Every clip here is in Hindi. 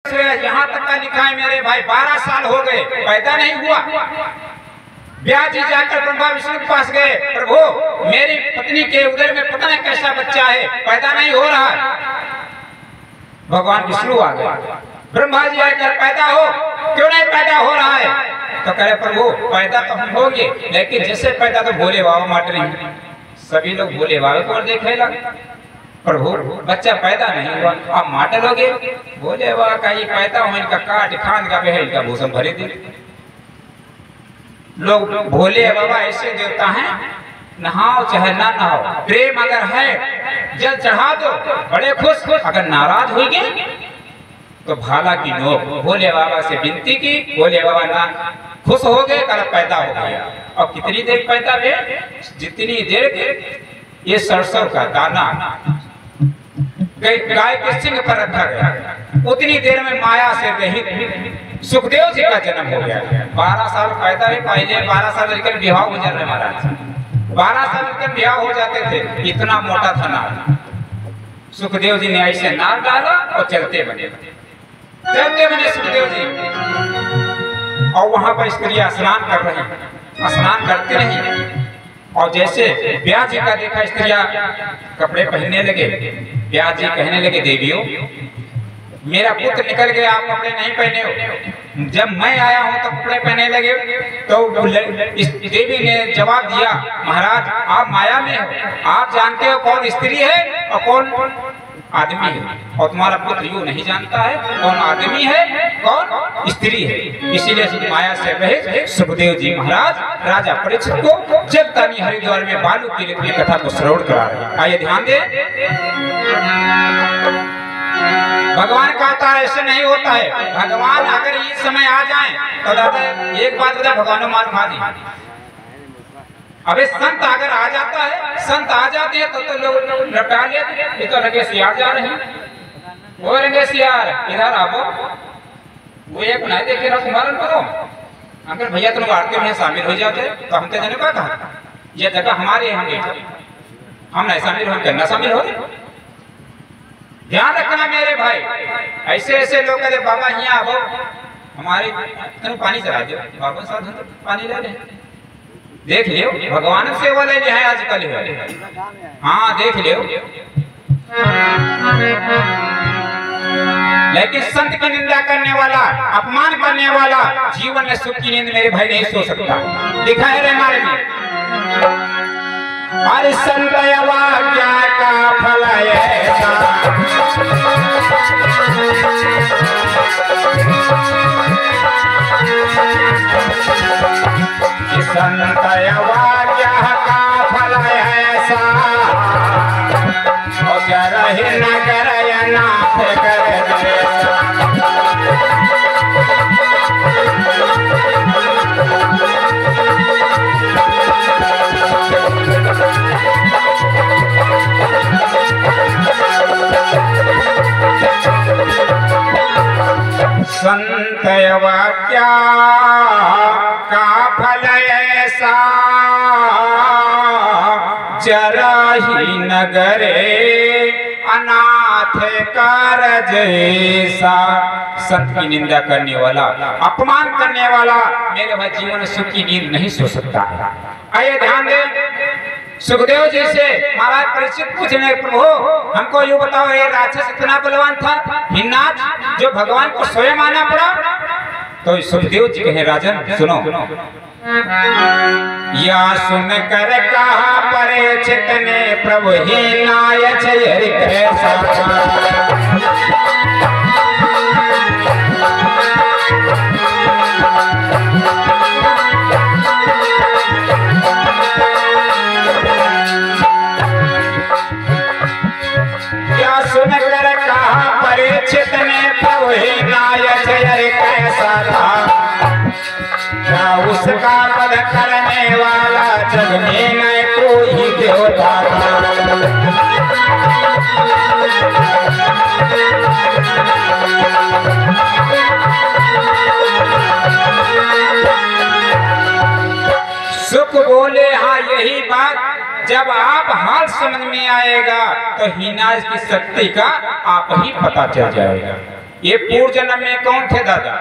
यहाँ तक का लिखा है मेरे भाई 12 साल हो गए पैदा नहीं हुआ। ब्याह जी जाकर ब्रह्मा विष्णु के पास गए, प्रभु मेरी पत्नी के उदर में पता नहीं कैसा बच्चा है, पैदा नहीं हो रहा है। भगवान विष्णु आ गए, ब्रह्मा जी आकर पैदा हो, क्यों नहीं पैदा हो रहा है? तो कहे प्रभु पैदा तो हम होंगे, लेकिन जैसे पैदा तो भोले बाबा माट रही। सभी लोग भोले बाबा को देखे लगे, प्रभु बच्चा पैदा नहीं हुआ, आप माटे लोगे? बोले वाह का ये पैदा हो, इनका काट खान का बहे, इनका भूषण भरे दे। लोग भोले बाबा ऐसे देवता हैं, नहाओ चाहे ना नहाओ, प्रेम अगर है जल चढ़ा दो, बड़े खुश, अगर नाराज हो गए तो भाला की नोक। भोले बाबा से विनती की, भोले बाबा ना खुश हो गए, कल पैदा हो गया। और कितनी देर पैदा हुए? जितनी देर के ये सरसों का दाना गाय के सिंग पर रखा गया, उतनी देर में माया से रहित सुखदेव जी का जन्म हो गया। 12 साल पैदा है, पहले 12 साल लेकर विवाह हो जाते महाराज, 12 साल लेकर विवाह हो जाते थे। इतना मोटा था नार, सुखदेव जी ने ऐसे नार डाला और चलते बने सुखदेव जी। और वहां पर स्त्रियां स्नान कर रही, स्नान करते रही। और जैसे ब्याह जी का देखा, स्त्रियां कपड़े पहनने लगे। ब्याह जी कहने लगे, देवियों मेरा पुत्र निकल गया, आप कपड़े नहीं पहने हो। जब मैं आया हूं तो कपड़े पहने लगे। तो इस देवी ने जवाब दिया, महाराज आप माया में हो, आप जानते हो कौन स्त्री है और कौन आदमी है, और तुम्हारा पुत्र यूं नहीं जानता है कौन आदमी है कौन स्त्री है। इसीलिए माया से रहे सुखदेव जी महाराज राजा परीक्षित को जगतानी हरिद्वार में बालू की कथा को श्रवण करा रहे। आइए ध्यान दे, भगवान का अवतार ऐसे नहीं होता है। भगवान अगर इस समय आ जाए तो दादा एक बात बता, भगवान मार खा दी। अबे संत अगर आ जाता है, संत आ जाते हैं तो लोग लपटा लेते हैं। ये तो रंगे सियार जा रहे हैं, वो रंगे सियार इधर आओ, वो एक नहीं देखे रहा तुम्हारा करो अंकल भैया, तुम आरती में शामिल हो जाते तो हम तेने का कहा ये जगह हमारे यहाँ बैठे, हम नहीं शामिल हो, करना शामिल हो। ध्यान रखना मेरे भाई, ऐसे ऐसे लोग कहते बाबा यहाँ आओ, हमारे पानी चला दो, बाबा साथ पानी ले ले। देख लियो भगवान से वो ले है आजकल, हाँ देख लियो। लेकिन संत की निंदा करने वाला, अपमान करने वाला जीवन में सुख की नींद मेरे भाई नहीं सो सकता। लिखा है रामायण में, अरे संत क्या का फल ऐसा, संत का फल ऐसा, रहे न करे नाथ करे जैसा। संत वाक्या का फल ऐसा, जरा ही नगरे अनाथ कर जैसा। संत की निंदा करने वाला, अपमान करने वाला मेरे भाई जीवन में सुख की नींद नहीं सो सकता है। आइए ध्यान दें, सुखदेव जी से महाराज परीक्षित पूछने, प्रभु हमको ये बताओ, ये राक्षस इतना बलवान था हिन्नाथ जो भगवान को स्वयं आना पड़ा? तो सुखदेव जी कहे, राजन सुनो, या सुन कर कहा परीक्षित ने, प्रभु ही नाय कैसा। या सुन कर कहा परीक्षित ने, प्रभु ही नाय कैसा था। उसका पद करने वाला जग में न कोई देवता था। सुख बोले, हाँ यही बात जब आप हाल समझ में आएगा तो हिनाज की शक्ति का आप ही पता चल जाएगा। ये पूर्व जन्म में कौन थे दादा?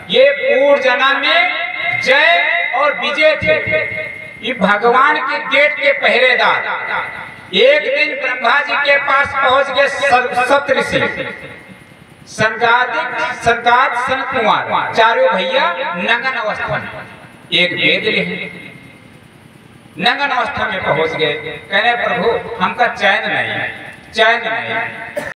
ये पूर्व जन्म में जय और विजय थे, ये भगवान के गेट के पहरेदार। एक दिन ब्रह्मा जी के पास पहुंच गए सप्तऋषि, सनकादिक सनत कुमार, चारों भैया नंगन अवस्था में, एक वेद ले नंगन अवस्था में पहुंच गए। कहने प्रभु हमका चैन नहीं, चैन नहीं।